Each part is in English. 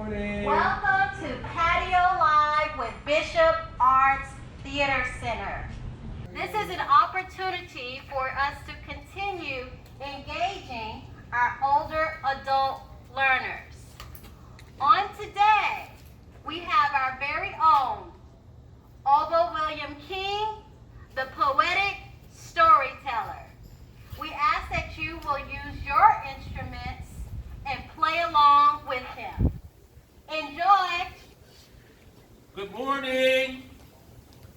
morning. Welcome to PatioLive with Bishop Arts Theater Center. This is an opportunity for us to continue engaging our older adult learners. On today, we have our very own Obo William King, the poetic storyteller. We ask that you will use your instruments and play along with him. Enjoy! Good morning.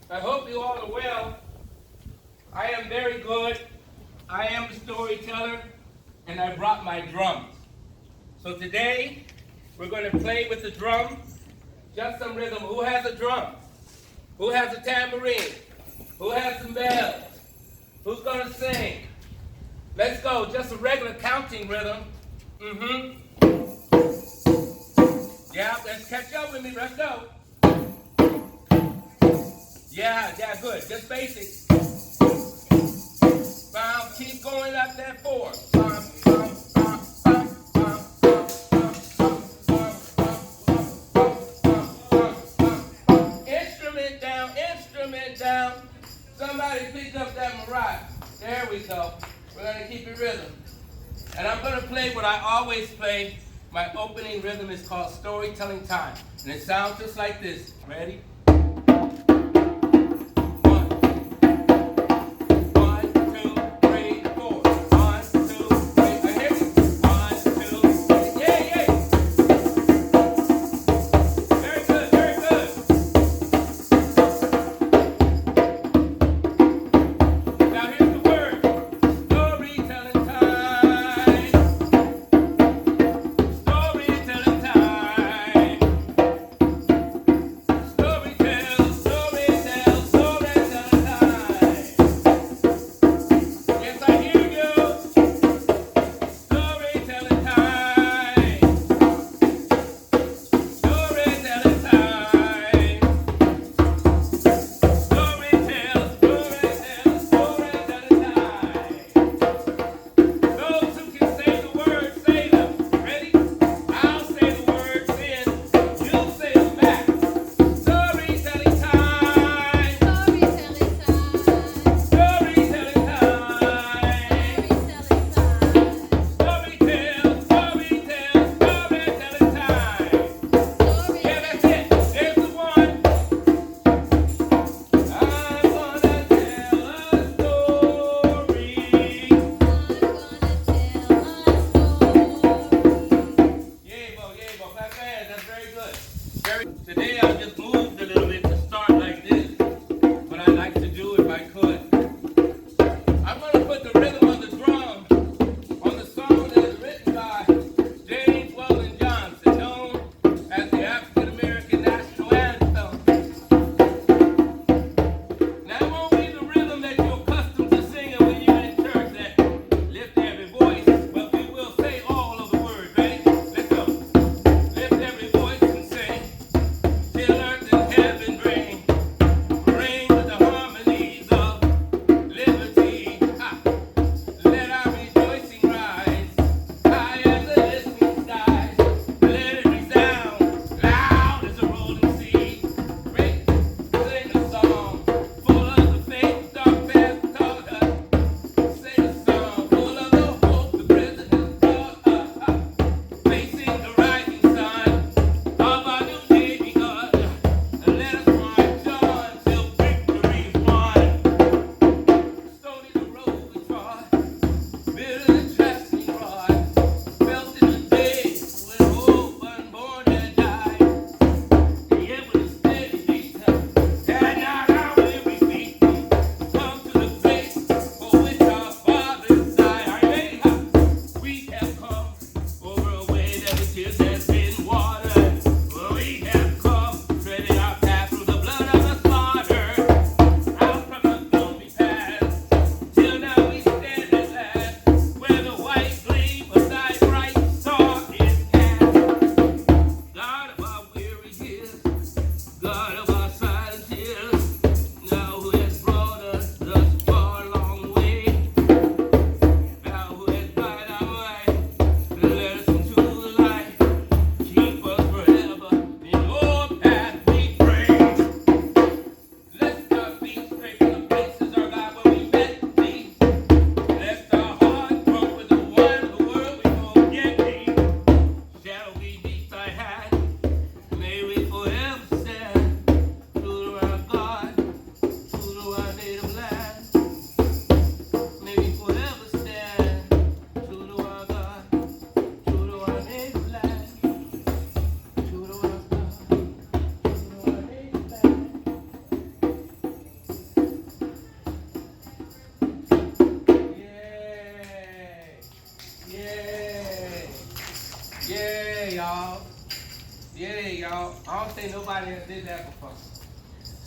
I hope you all are well. I am very good. I am a storyteller, and I brought my drums. So today, we're going to play with the drums, just some rhythm. Who has a drum? Who has a tambourine? Who has some bells? Who's going to sing? Let's go, just a regular counting rhythm. Yeah, let's catch up with me, let's go. Yeah, good, just basic. Keep going up that 4. Instrument down. Somebody pick up that maracas. There we go. We're going to keep it rhythm. And I'm going to play what I always play. My opening rhythm is called Storytelling Time. And it sounds just like this. Ready? Storytelling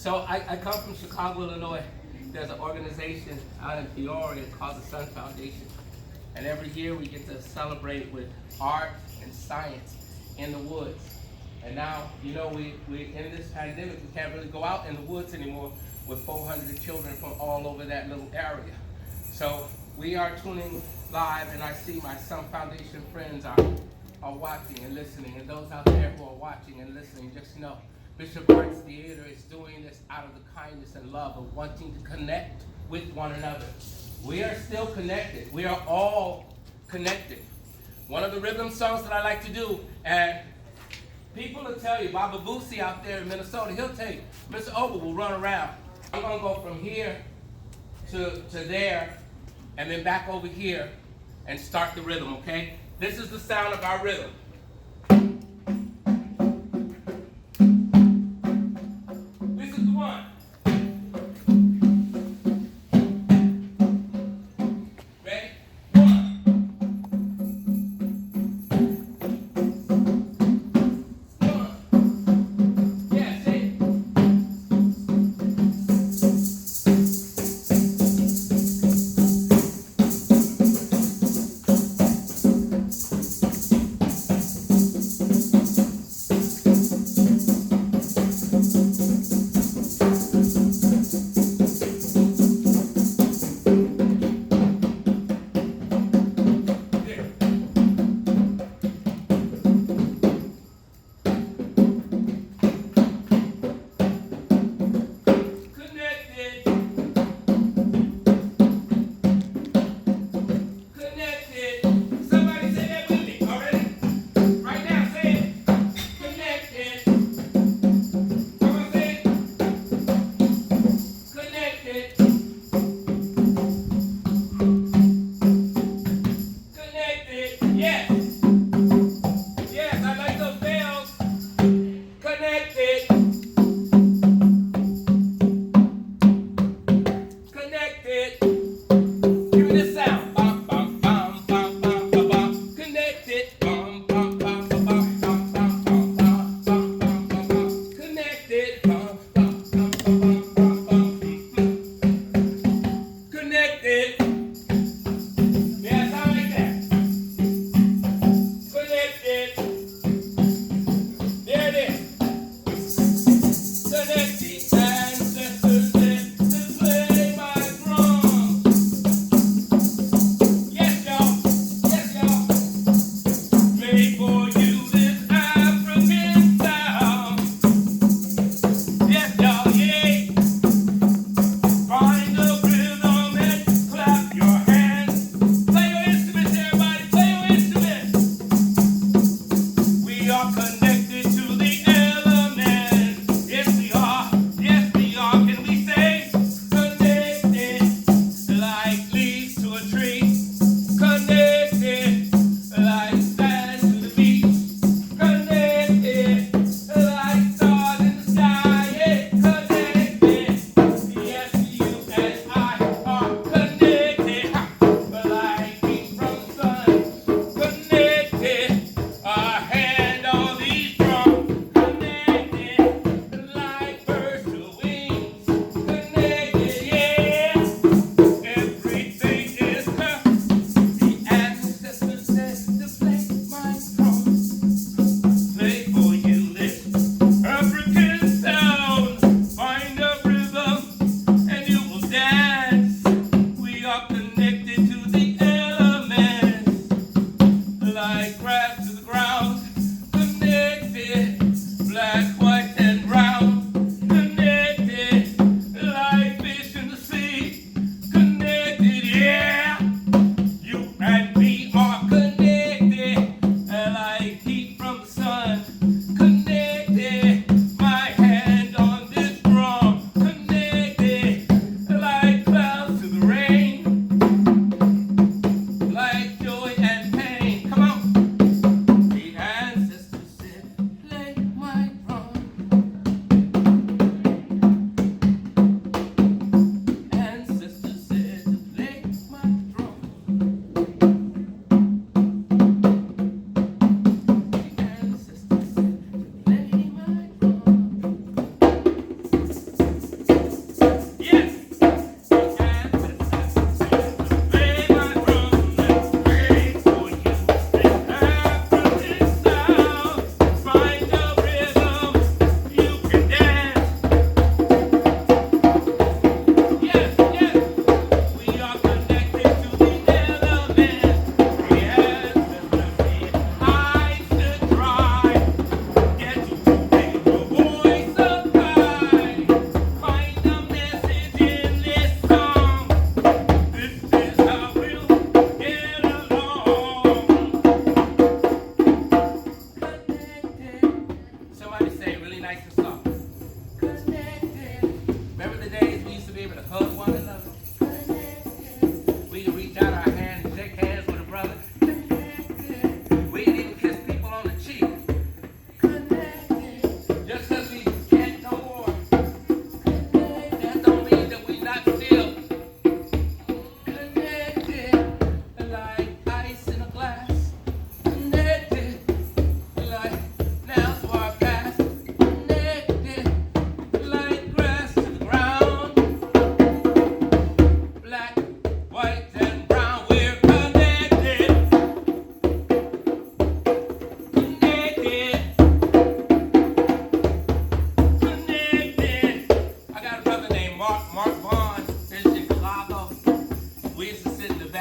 So I come from Chicago, Illinois. There's an organization out in Peoria called the Sun Foundation. And every year we get to celebrate with art and science in the woods. And now, you know, we in this pandemic, we can't really go out in the woods anymore with 400 children from all over that little area. So we are tuning live, and I see my Sun Foundation friends are watching and listening. And those out there who are watching and listening, just know, Bishop Arts Theater is doing this out of the kindness and love of wanting to connect with one another. We are still connected. We are all connected. One of the rhythm songs that I like to do, and people will tell you, Baba Boosie out there in Minnesota, he'll tell you, Mr. Ogle will run around. I'm going to go from here to there, and then back over here, and start the rhythm, okay? This is the sound of our rhythm. This is the one. Ready? One. One. Yeah, say it.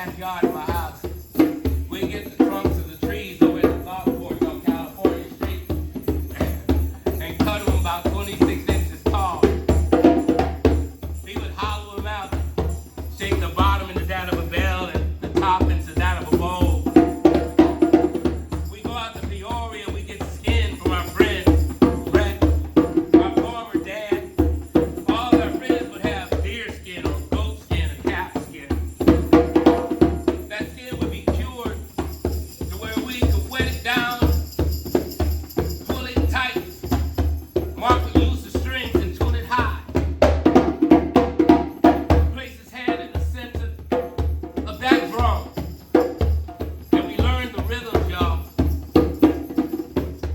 backyard of my house. We get the trunks of the trees over at the golf course on California Street and cut them about 26 inches tall. We would hollow them out, shake the bottom into that of a bell and the top into that of a bowl. We go out to Peoria, we get skin from our friends, Brett, our former dad. All our friends would have deer skin or goat skin or calf skin. That skin would be cured to where we could wet it down, pull it tight. Mark would use the strings and tune it high. Place his hand in the center of that drum. And we learned the rhythms, y'all.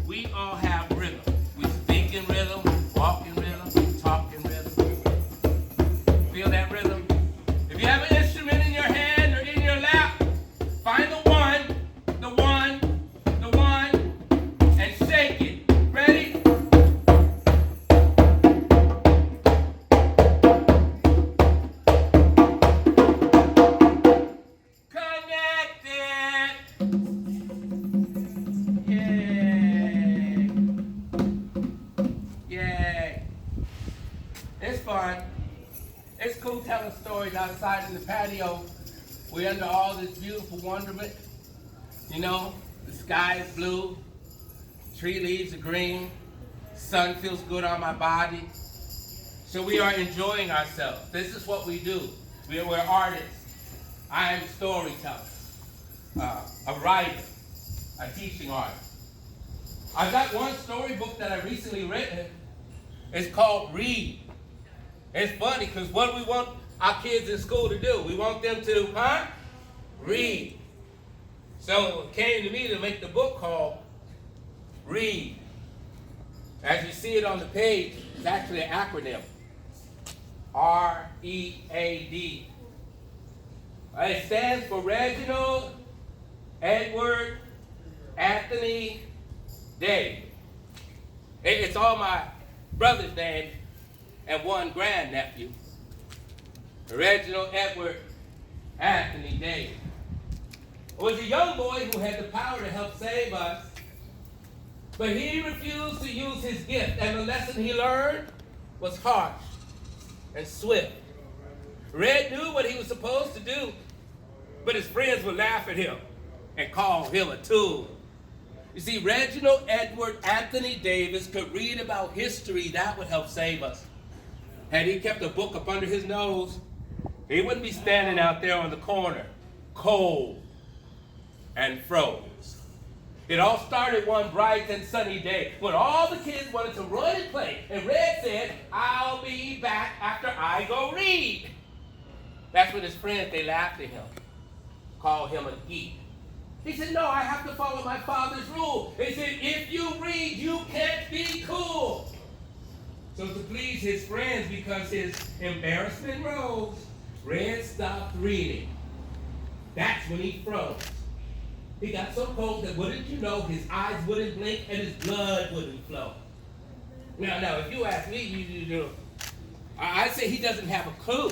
We all have rhythm. We speak in rhythm, walk in rhythm, talk in rhythm. Feel that rhythm? If you have an instrument in your hand or in your lap, find the one, and shake it. Ready? Connected! Yay! Yay! It's fun. It's cool telling stories outside in the patio. We're under all this beautiful wonderment. You know, the sky is blue, tree leaves are green, sun feels good on my body. So we are enjoying ourselves. This is what we do. We're artists. I am a storyteller, a writer, a teaching artist. I've got one storybook that I recently written. It's called Read. It's funny because what do we want our kids in school to do? We want them to, read. So it came to me to make the book called Read. As you see it on the page, it's actually an acronym. R-E-A-D. It stands for Reginald Edward Anthony Dave. It's all my brother's name and one grandnephew. Reginald Edward Anthony Dave was a young boy who had the power to help save us, but he refused to use his gift, and the lesson he learned was harsh and swift. Red knew what he was supposed to do, but his friends would laugh at him and call him a tool. You see, Reginald Edward Anthony Davis could read about history that would help save us. Had he kept a book up under his nose, he wouldn't be standing out there on the corner, cold and froze. It all started one bright and sunny day when all the kids wanted to run and play, and Red said, "I'll be back after I go read." That's when his friends, they laughed at him, called him a geek. He said, "No, I have to follow my father's rule." They said, "If you read, you can't be cool." So to please his friends, because his embarrassment rose, Red stopped reading. That's when he froze. He got so cold that, wouldn't you know, his eyes wouldn't blink and his blood wouldn't flow. Now, if you ask me, I'd say he doesn't have a clue.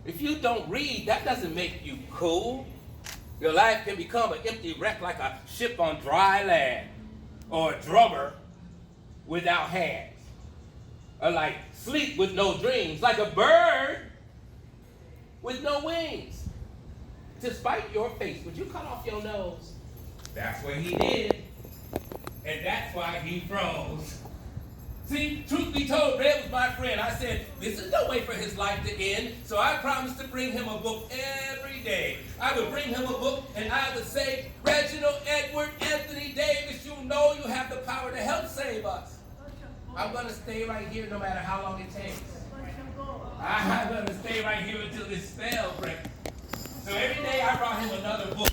If you don't read, that doesn't make you cool. Your life can become an empty wreck like a ship on dry land, or a drummer without hands, or like sleep with no dreams, like a bird with no wings. To spite your face, would you cut off your nose? That's what he did, and that's why he froze. See, truth be told, Red was my friend. I said, this is no way for his life to end, so I promised to bring him a book every day. I would bring him a book, and I would say, "Reginald Edward Anthony Davis, you know you have the power to help save us. I'm going to stay right here no matter how long it takes. I'm going to stay right here until this spell breaks." So every day I brought him another book.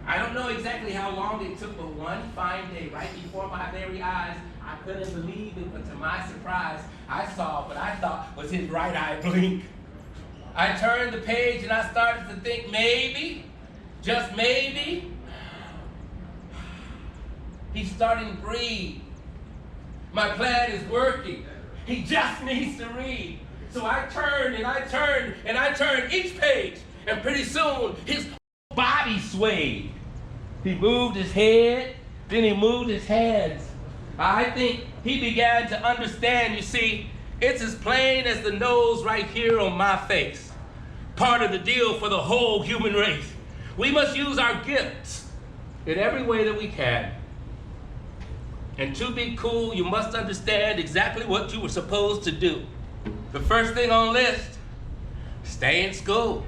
I don't know exactly how long it took, but one fine day, right before my very eyes, I couldn't believe it, but to my surprise, I saw what I thought was his right eye blink. I turned the page and I started to think, maybe, just maybe, he's starting to breathe. My plan is working. He just needs to read. So I turned and I turned and I turned each page, and pretty soon his body swayed. He moved his head, then he moved his hands. I think he began to understand, you see, it's as plain as the nose right here on my face. Part of the deal for the whole human race. We must use our gifts in every way that we can. And to be cool, you must understand exactly what you were supposed to do. The first thing on the list, stay in school.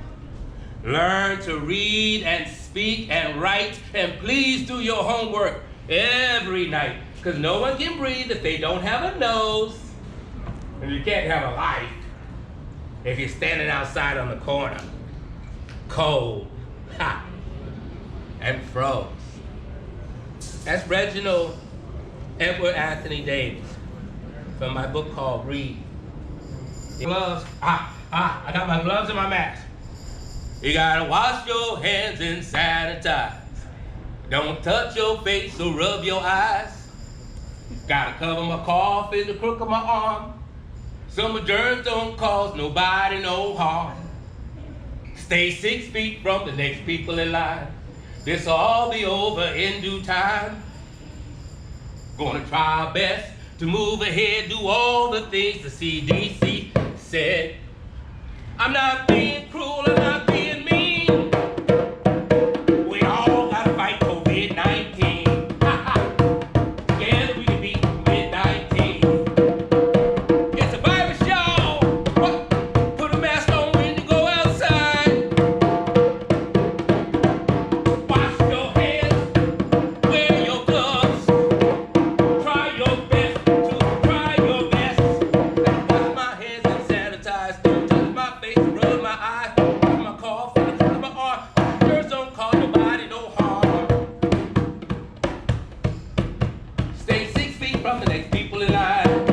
Learn to read and speak and write, and please do your homework every night, because no one can breathe if they don't have a nose, and you can't have a life if you're standing outside on the corner, cold, hot, and froze. That's Reginald Edward Anthony Davis from my book called Read. Gloves, I got my gloves and my mask. You gotta wash your hands and sanitize. Don't touch your face or rub your eyes. Gotta cover my cough in the crook of my arm. Some germs don't cause nobody no harm. Stay 6 feet from the next people in line. This'll all be over in due time. Gonna try our best to move ahead, do all the things the CDC said. I'm not being cruel, I'm not being mean. We all gotta fight COVID-19. Together we can beat COVID-19. It's a virus, y'all. What? Put a mask on when you go outside. Wash your hands, wear your gloves. Try your best to try your best. Wash my hands and sanitize. Don't touch my face, rub my eye, rub my cough, and touch my arm. Germs don't cause nobody no harm. Stay 6 feet from the next people in line.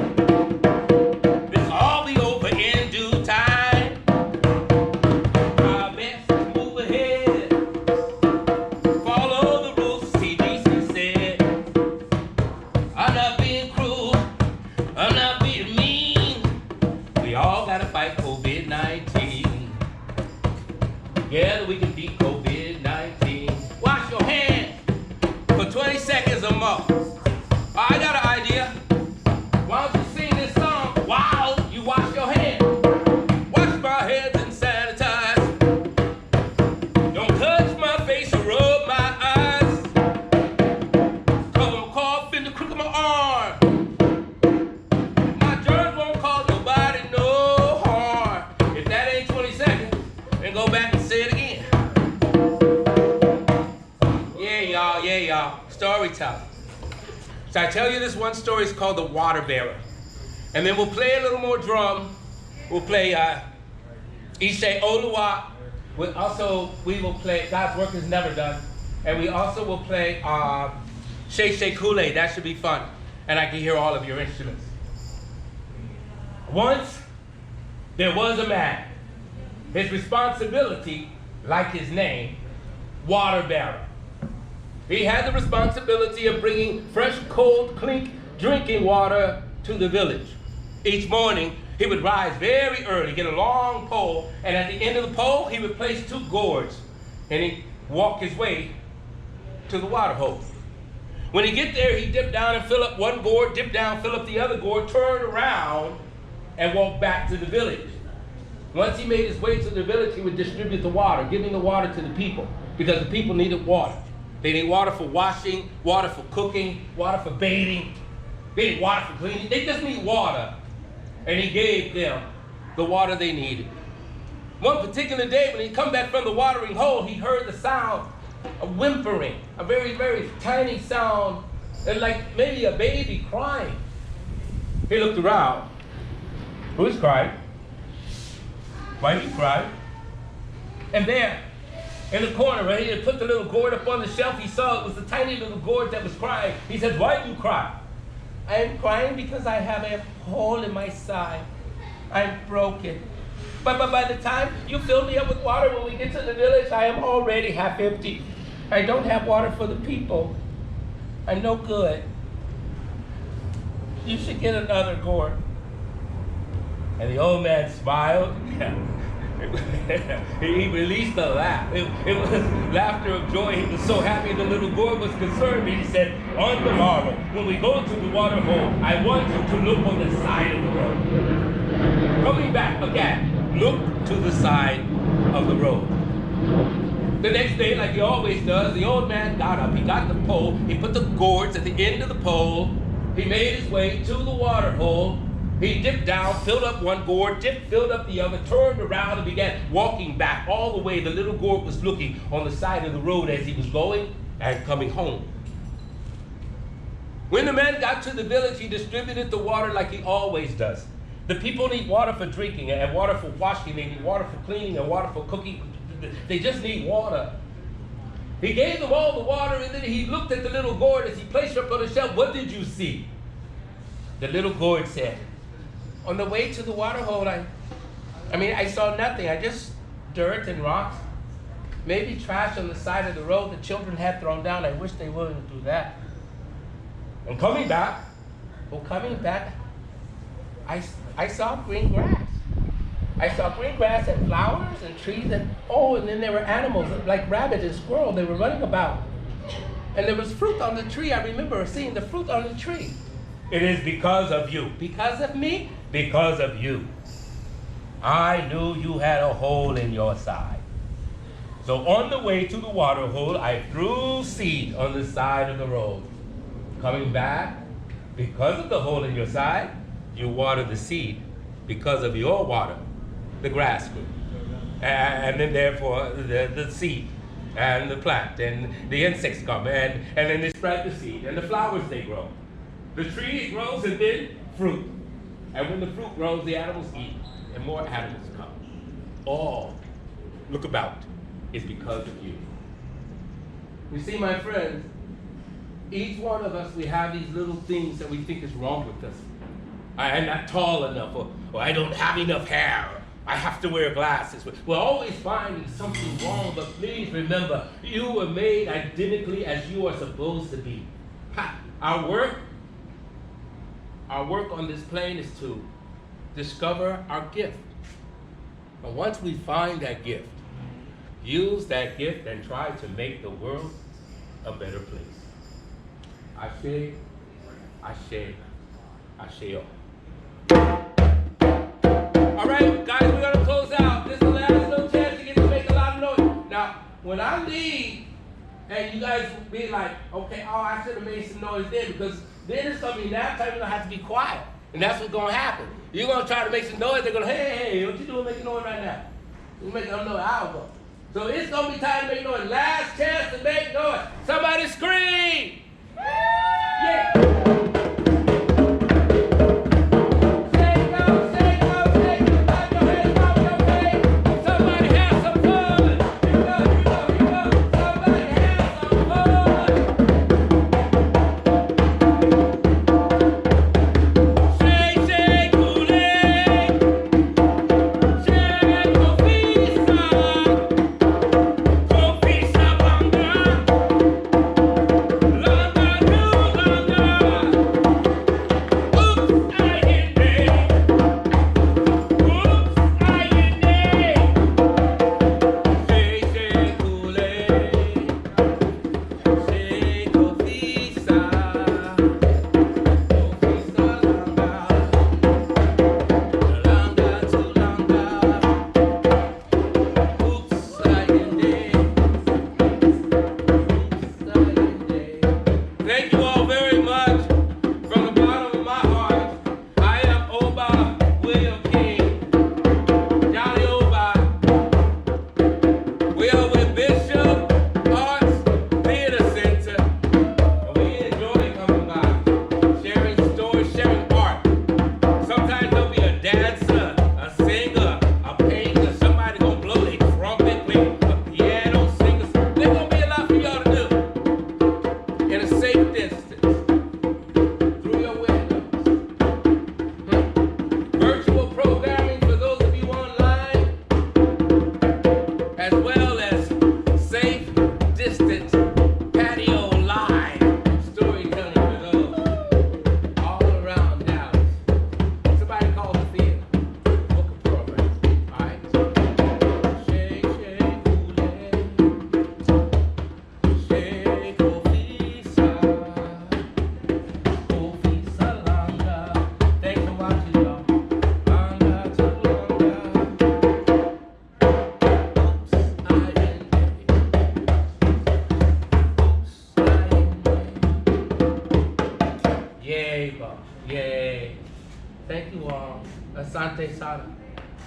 This'll all be over in due time. Try our best to move ahead. Follow the rules the CDC said. I'm not being cruel, I'm not being mean. We all gotta fight COVID-19. Together we can beat COVID-19. Wash your hands for 20 seconds or more. I got an idea. Why don't you sing this song while you wash your hands? Wash my hands and sanitize. Don't touch my face or rub my eyes. Cover my cough in the crook of my arm. My germs won't cause nobody no harm. If that ain't 20 seconds, then go back and say it again. Yeah, y'all. Storytelling. So I tell you this one story, it's called The Water Bearer. And then we'll play a little more drum. We'll play Ishe Oluwa. We will play God's Work is Never Done. And we also will play Shea Kool-Aid. That should be fun. And I can hear all of your instruments. Once, there was a man. His responsibility, like his name, water bearer. He had the responsibility of bringing fresh, cold, clean drinking water to the village. Each morning, he would rise very early, get a long pole, and at the end of the pole, he would place 2 gourds, and he'd walk his way to the water hole. When he get there, he'd dip down and fill up one gourd, dip down, fill up the other gourd, turn around, and walk back to the village. Once he made his way to the village, he would distribute the water, giving the water to the people, because the people needed water. They need water for washing, water for cooking, water for bathing. They need water for cleaning. They just need water. And he gave them the water they needed. One particular day, when he come back from the watering hole, he heard the sound of whimpering, a very, very tiny sound, and like maybe a baby crying. He looked around. Who's crying? Why are you crying? And there, in the corner, where he had put the little gourd up on the shelf, he saw it was a tiny little gourd that was crying. He said, "Why do you cry?" "I am crying because I have a hole in my side. I'm broken. But by the time you fill me up with water when we get to the village, I am already half empty. I don't have water for the people. I'm no good. You should get another gourd." And the old man smiled He released a laugh. It was laughter of joy. He was so happy. The little boy was concerned. And he said, on the morrow, when we go to the water hole, I want you to look on the side of the road. Coming back again, look to the side of the road. The next day, like he always does, the old man got up. He got the pole. He put the gourds at the end of the pole. He made his way to the water hole. He dipped down, filled up one gourd, filled up the other, turned around and began walking back all the way. The little gourd was looking on the side of the road as he was going and coming home. When the man got to the village, he distributed the water like he always does. The people need water for drinking and water for washing. They need water for cleaning and water for cooking. They just need water. He gave them all the water, and then he looked at the little gourd as he placed her up on the shelf. What did you see? The little gourd said, on the way to the water hole, I saw nothing. I just dirt and rocks. Maybe trash on the side of the road the children had thrown down. I wish they wouldn't do that. And coming back, I saw green grass. I saw green grass and flowers and trees and then there were animals like rabbits and squirrels. They were running about. And there was fruit on the tree. I remember seeing the fruit on the tree. It is because of you. Because of me? Because of you. I knew you had a hole in your side. So on the way to the water hole, I threw seed on the side of the road. Coming back, because of the hole in your side, you water the seed. Because of your water, the grass grew. And then therefore the seed and the plant and the insects come and then they spread the seed and the flowers they grow. The tree grows and then fruit. And when the fruit grows, the animals eat and more animals come. All, look about, is because of you. You see, my friends, each one of us, we have these little things that we think is wrong with us. I'm not tall enough, or I don't have enough hair, or I have to wear glasses. We're always finding something wrong, but please remember, you were made identically as you are supposed to be. Our work on this plane is to discover our gift. And once we find that gift, use that gift and try to make the world a better place. Ashe, ashe, ashe. All right, guys, we're gonna close out. This is the last little chance to get to make a lot of noise. Now, when I leave, and you guys will be like, okay, I should have made some noise then, because then it's gonna be nap time, you're gonna have to be quiet. And that's what's gonna happen. You're gonna try to make some noise, they're gonna, hey, what you doing making noise right now? You make them know I'll go. So it's gonna be time to make noise. Last chance to make noise. Somebody scream! Yeah!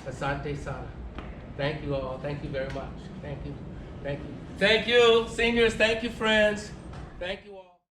Asante Sana. Thank you all. Thank you very much. Thank you. Thank you. Thank you, seniors. Thank you, friends. Thank you all.